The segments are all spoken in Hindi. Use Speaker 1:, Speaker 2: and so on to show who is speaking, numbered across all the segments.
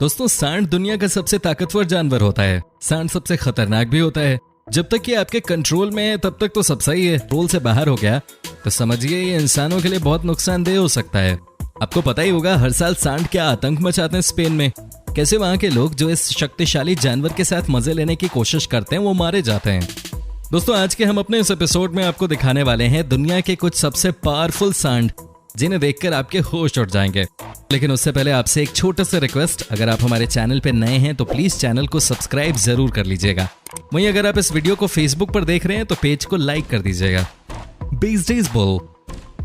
Speaker 1: दोस्तों सांड दुनिया का सबसे ताकतवर जानवर होता है। सांड सबसे खतरनाक भी होता है। जब तक ये आपके कंट्रोल में है तब तक तो सब सही है। कंट्रोल से बाहर हो गया तो समझिए ये इंसानों के लिए बहुत नुकसानदेह हो सकता है। आपको पता ही होगा हर साल सांड क्या आतंक मचाते हैं स्पेन में। कैसे वहां के लोग जो इस शक्तिशाली जानवर के साथ मजे लेने की कोशिश करते हैं वो मारे जाते हैं। दोस्तों आज के हम अपने इस एपिसोड में आपको दिखाने वाले हैं दुनिया के कुछ सबसे पावरफुल सांड जिन्हें देखकर आपके होश उड़ जाएंगे। लेकिन उससे पहले आपसे एक छोटा सा रिक्वेस्ट, अगर आप हमारे चैनल पे नए हैं तो प्लीज चैनल को सब्सक्राइब जरूर कर लीजिएगा। वहीं अगर आप इस वीडियो को फेसबुक पर देख रहे हैं तो पेज को लाइक कर दीजिएगा। बेसबोल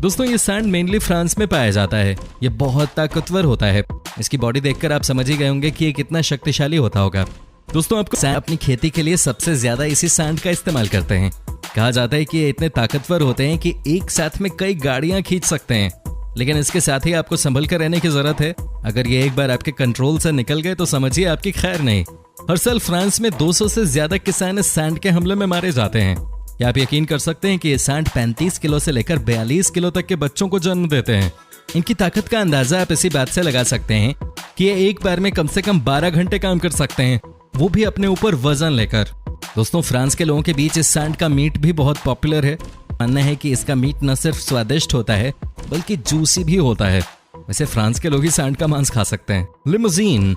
Speaker 1: दोस्तों ये सांड मेनली फ्रांस में पाया जाता है। ये बहुत ताकतवर होता है। इसकी बॉडी देखकर आप समझ ही गए होंगे कि ये कितना शक्तिशाली होता होगा। दोस्तों आपको अपनी खेती के लिए सबसे ज्यादा इसी सांड का इस्तेमाल करते हैं। कहा जाता है कि ये इतने ताकतवर होते हैं कि एक साथ में कई गाड़ियां खींच सकते हैं। लेकिन इसके साथ ही आपको संभल कर रहने की जरूरत है। अगर ये एक बार आपके कंट्रोल से निकल गए तो समझिए आपकी खैर नहीं। हर साल फ्रांस में 200 से ज्यादा किसान इस सांड के हमले में मारे जाते हैं। क्या आप यकीन कर सकते हैं कि ये सांड 35 किलो से लेकर 42 किलो तक के बच्चों को जन्म देते हैं। इनकी ताकत का अंदाजा आप इसी बात से लगा सकते हैं कि ये एक बार में कम से कम 12 घंटे काम कर सकते हैं, वो भी अपने ऊपर वजन लेकर। दोस्तों फ्रांस के लोगों के बीच इस सांड का मीट भी बहुत पॉपुलर है। मानना है कि इसका मीट न सिर्फ स्वादिष्ट होता है बल्कि जूसी भी होता है। वैसे फ्रांस के लोग ही सांड का मांस खा सकते हैं। लिमोजीन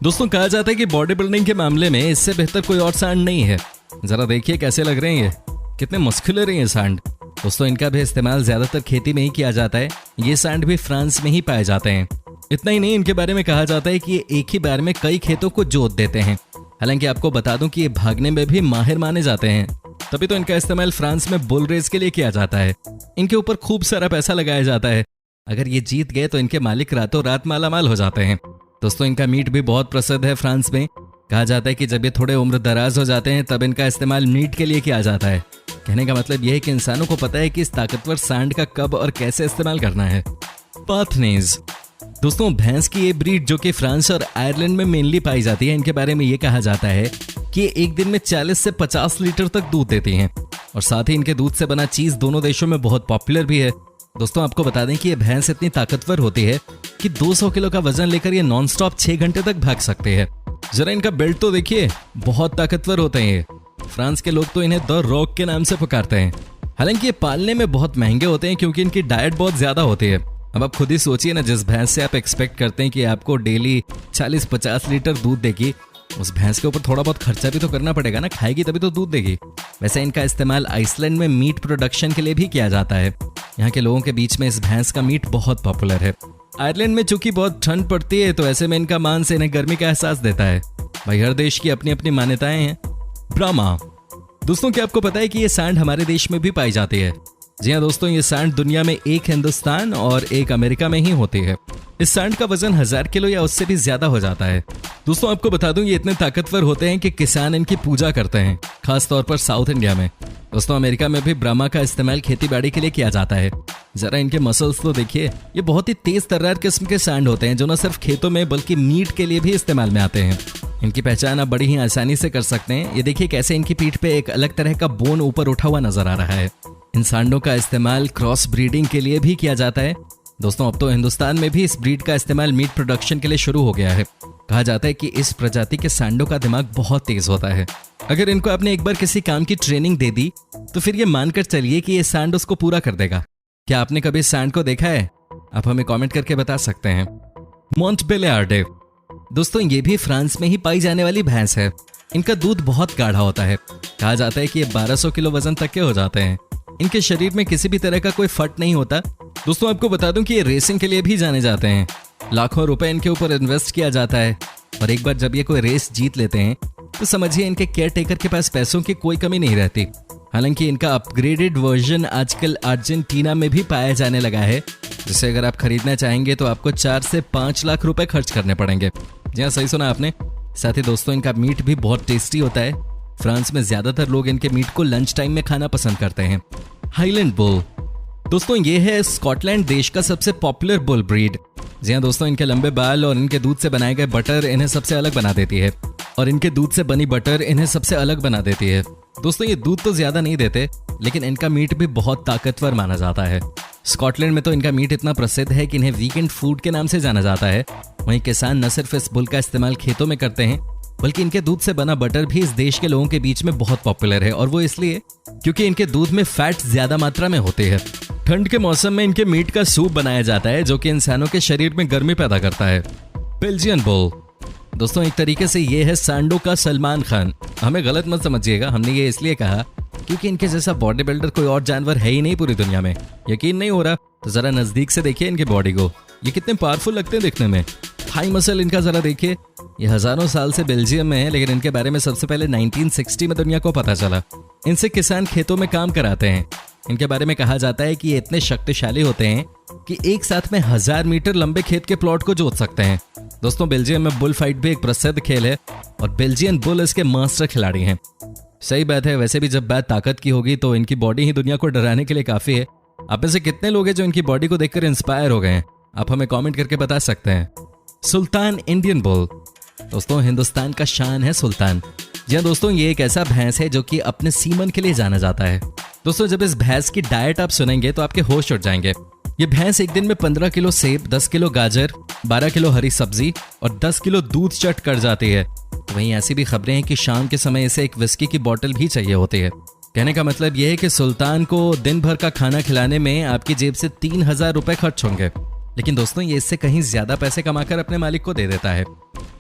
Speaker 1: दोस्तों कहा जाता है कि बॉडी बिल्डिंग के मामले में इससे बेहतर कोई और सांड नहीं है। जरा देखिए कैसे लग रहे हैं ये, कितने मस्कुलर हैं ये सांड। दोस्तों इनका भी इस्तेमाल ज्यादातर खेती में ही किया जाता है। ये सांड भी फ्रांस में ही पाए जाते हैं। इतना ही नहीं, इनके बारे में कहा जाता है कि ये एक ही बार में कई खेतों को जोत देते हैं। हालांकि आपको बता दूं कि ये भागने में भी माहिर माने जाते हैं। तभी तो इनका इस्तेमाल फ्रांस में बुल रेस के लिए किया जाता है। इनके ऊपर खूब सारा पैसा लगाया जाता है। अगर ये जीत गए तो इनके मालिक रातों रात मालामाल हो जाते हैं। दोस्तों इनका मीट भी बहुत प्रसिद्ध है फ्रांस में। कहा जाता है कि जब ये थोड़े उम्र दराज हो जाते हैं तब इनका इस्तेमाल मीट के लिए किया जाता है। कहने का मतलब यह है कि इंसानों को पता है कि इस ताकतवर सांड का कब और कैसे इस्तेमाल करना है। पाथनेज दोस्तों भैंस की ये ब्रीड जो कि फ्रांस और आयरलैंड में मेनली पाई जाती है, इनके बारे में ये कहा जाता है कि ये एक दिन में 40 से 50 लीटर तक दूध देती हैं और साथ ही इनके दूध से बना चीज दोनों देशों में बहुत पॉपुलर भी है। दोस्तों आपको बता दें कि ये भैंस इतनी ताकतवर होती है कि 200 किलो का वजन लेकर ये नॉन स्टॉप 6 घंटे तक भाग सकते हैं। जरा इनका बेल्ट तो देखिए, बहुत ताकतवर होते हैं ये। फ्रांस के लोग तो इन्हें द रॉक के नाम से पुकारते हैं। हालांकि ये पालने में बहुत महंगे होते हैं क्योंकि इनकी डाइट बहुत ज्यादा होती है। अब आप खुद ही सोचिए ना, जिस भैंस से आप एक्सपेक्ट करते हैं कि आपको डेली 40-50 लीटर दूध देगी, उस भैंस के ऊपर थोड़ा बहुत खर्चा भी तो करना पड़ेगा ना। खाएगी तभी तो दूध देगी। वैसे इनका इस्तेमाल आइसलैंड में मीट प्रोडक्शन के लिए भी किया जाता है। यहाँ के लोगों के बीच में इस भैंस का मीट बहुत पॉपुलर है। आयरलैंड में चूंकि बहुत ठंड पड़ती है तो ऐसे में इनका मांस इन्हें गर्मी का एहसास देता है। भाई हर देश की अपनी अपनी मान्यताएं हैं। ब्राह्मा दोस्तों क्या आपको पता है कि ये सांड हमारे देश में भी पाई जाती है? जी हाँ दोस्तों, ये सांड दुनिया में एक हिंदुस्तान और एक अमेरिका में ही होती है। इस सांड का वजन 1000 किलो या उससे भी ज्यादा हो जाता है। दोस्तों आपको बता दूं ये इतने ताकतवर होते हैं कि किसान इनकी पूजा करते हैं, खास तौर पर साउथ इंडिया में। दोस्तों अमेरिका में भी ब्राह्मा का इस्तेमाल खेती बाड़ी के लिए किया जाता है। जरा इनके मसल्स तो देखिए, ये बहुत ही तेज तर्रार किस्म के सांड होते हैं जो न सिर्फ खेतों में बल्कि मीट के लिए भी इस्तेमाल में आते हैं। इनकी पहचान आप बड़ी ही आसानी से कर सकते हैं। ये देखिए कैसे इनकी पीठ पे एक अलग तरह का बोन ऊपर उठा हुआ नजर आ रहा है। इन सांडों का इस्तेमाल क्रॉस ब्रीडिंग के लिए भी किया जाता है। दोस्तों अब तो हिंदुस्तान में भी इस ब्रीड का इस्तेमाल मीट प्रोडक्शन के लिए शुरू हो गया है। कहा जाता है कि इस प्रजाति के सांडों का दिमाग बहुत तेज होता है। अगर इनको आपने एक बार किसी काम की ट्रेनिंग दे दी तो फिर ये मानकर चलिए कि ये सांड उसको पूरा कर देगा। क्या आपने कभी इस सांड को देखा है? आप हमें कमेंट करके बता सकते हैं। मोंटबेलियार्डे दोस्तों ये भी फ्रांस में ही पाई जाने वाली भैंस है। इनका दूध बहुत गाढ़ा होता है। कहा जाता है कि ये 1200 किलो वजन तक के हो जाते हैं। इनके शरीर में किसी भी तरह का कोई फट नहीं होता। दोस्तों आपको बता दूं कि ये रेसिंग के लिए भी जाने जाते हैं। लाखों रुपए इनके ऊपर इन्वेस्ट किया जाता है और एक बार जब ये कोई रेस जीत लेते हैं तो समझिए इनके केयर टेकर के पास पैसों की कोई कमी नहीं रहती। हालांकि इनका अपग्रेडेड वर्जन आजकल अर्जेंटीना में भी पाया जाने लगा है, जिसे अगर आप खरीदना चाहेंगे तो आपको 4 से 5 लाख रुपए खर्च करने पड़ेंगे। जी हाँ सही सुना आपने। साथ ही दोस्तों इनका मीट भी बहुत टेस्टी होता है। फ्रांस में ज्यादातर लोग इनके मीट को लंच टाइम में खाना पसंद करते हैं। हाईलैंड बुल दोस्तों ये है स्कॉटलैंड देश का सबसे पॉपुलर बुल ब्रीड। जी हाँ दोस्तों, इनके लंबे बाल और इनके दूध से बनाए गए बटर इन्हें सबसे अलग बना देती है और इनके दूध से बनी बटर इन्हें सबसे अलग बना देती है। दोस्तों ये दूध तो ज्यादा नहीं देते लेकिन इनका मीट भी बहुत ताकतवर माना जाता है। स्कॉटलैंड में तो इनका मीट इतना प्रसिद्ध है कि इन्हें वीकेंड फूड के नाम से जाना जाता है। वहीं किसान न सिर्फ इस बुल का इस्तेमाल खेतों में करते हैं, बल्कि इनके दूध से बना बटर भी इस देश के लोगों के बीच में बहुत पॉपुलर है, और वो इसलिए क्योंकि इनके दूध में फैट ज्यादा मात्रा में होते हैं। ठंड के मौसम में इनके मीट का सूप बनाया जाता है, जो कि इंसानों के शरीर में गर्मी पैदा करता है। बेल्जियन बुल दोस्तों, एक तरीके से ये है सांडों का सलमान खान। हमें गलत मत समझिएगा, हमने ये इसलिए कहा क्योंकि इनके जैसा बॉडी बिल्डर कोई और जानवर है ही नहीं पूरी दुनिया में। यकीन नहीं हो रहा तो जरा नजदीक से देखिए इनकी बॉडी को, ये कितने पावरफुल लगते हैं दिखने में। थाई मसल इनका जरा देखिए। ये हजारों साल से बेल्जियम में है, लेकिन इनके बारे में सबसे पहले 1960 में दुनिया को पता चला। इनसे किसान खेतों में काम कराते हैं। इनके बारे में कहा जाता है कि ये इतने शक्तिशाली होते हैं कि एक साथ में 1000 मीटर लंबे खेत के प्लॉट को जोत सकते हैं। दोस्तों, बेल्जियम में बुल फाइट भी एक प्रसिद्ध खेल है और बेल्जियन बुल इसके मास्टर खिलाड़ी हैं। सही बात है, वैसे भी जब बात ताकत की होगी तो इनकी बॉडी ही दुनिया को डराने के लिए काफी है। आप में से कितने लोग हैं जो इनकी बॉडी को देखकर इंस्पायर हो गए हैं? आप हमें कमेंट करके बता सकते हैं। सुल्तान इंडियन बुल दोस्तों, हिंदुस्तान का शान है सुल्तान। जी हाँ दोस्तों, ये एक ऐसा भैंस है जो कि अपने सीमन के लिए जाना जाता है। दोस्तों, जब इस भैंस की डाइट आप सुनेंगे तो आपके होश उड़ जाएंगे। ये भैंस एक दिन में 15 किलो सेब, 10 किलो गाजर, 12 किलो हरी सब्जी और 10 किलो दूध चट कर जाती है। तो वहीं ऐसी भी खबरें हैं कि शाम के समय इसे एक विस्की की बोतल भी चाहिए होती है। कहने का मतलब यह है कि सुल्तान को दिन भर का खाना खिलाने में आपकी जेब से 3000 रुपए खर्च होंगे। लेकिन दोस्तों, ये इससे कहीं ज्यादा पैसे कमाकर अपने मालिक को दे देता है।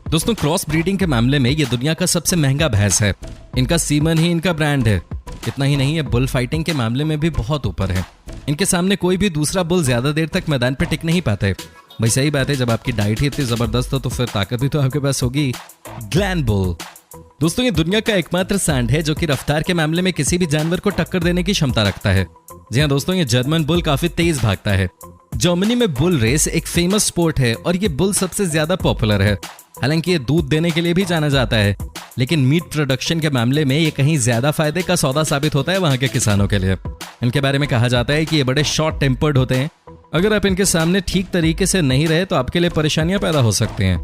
Speaker 1: दोस्तों, क्रॉस ब्रीडिंग के मामले में ये दुनिया का सबसे महंगा भैंस है। इनका सीमन ही इनका ब्रांड है। इतना ही नहीं, ये बुल फाइटिंग के मामले में भी बहुत ऊपर है। इनके सामने कोई भी दूसरा बुल ज्यादा देर तक मैदान पर टिक नहीं पाते। भाई सही बात है, जब आपकी डाइट ही इतनी जबरदस्त हो तो फिर ताकत भी तो आपके पास होगी। ग्लैन बुल दोस्तों, ये दुनिया का एकमात्र सांड है जो कि रफ्तार के मामले में किसी भी जानवर को टक्कर देने की क्षमता रखता है। जी हाँ दोस्तों, ये जर्मन बुल काफी तेज भागता है। जर्मनी में बुल रेस एक फेमस स्पोर्ट है और ये बुल सबसे ज्यादा पॉपुलर है। हालांकि ये दूध देने के लिए भी जाना जाता है, लेकिन मीट प्रोडक्शन के मामले में ये कहीं ज्यादा फायदे का सौदा साबित होता है वहां के किसानों के लिए। इनके बारे में कहा जाता है कि ये बड़े शॉर्ट टेम्पर्ड होते हैं। अगर आप इनके सामने ठीक तरीके से नहीं रहे तो आपके लिए परेशानियां पैदा हो सकती हैं।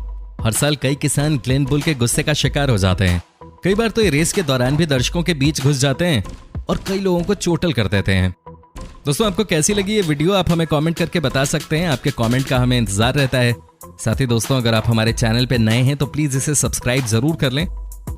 Speaker 1: हर साल कई किसान ग्लेन बुल के गुस्से का शिकार हो जाते हैं। कई बार तो ये रेस के दौरान भी दर्शकों के बीच घुस जाते हैं और कई लोगों को चोटल कर देते हैं। दोस्तों, आपको कैसी लगी ये वीडियो आप हमें कमेंट करके बता सकते हैं। आपके कमेंट का हमें इंतजार रहता है। साथ ही दोस्तों, अगर आप हमारे चैनल पे नए हैं तो प्लीज इसे सब्सक्राइब जरूर कर लें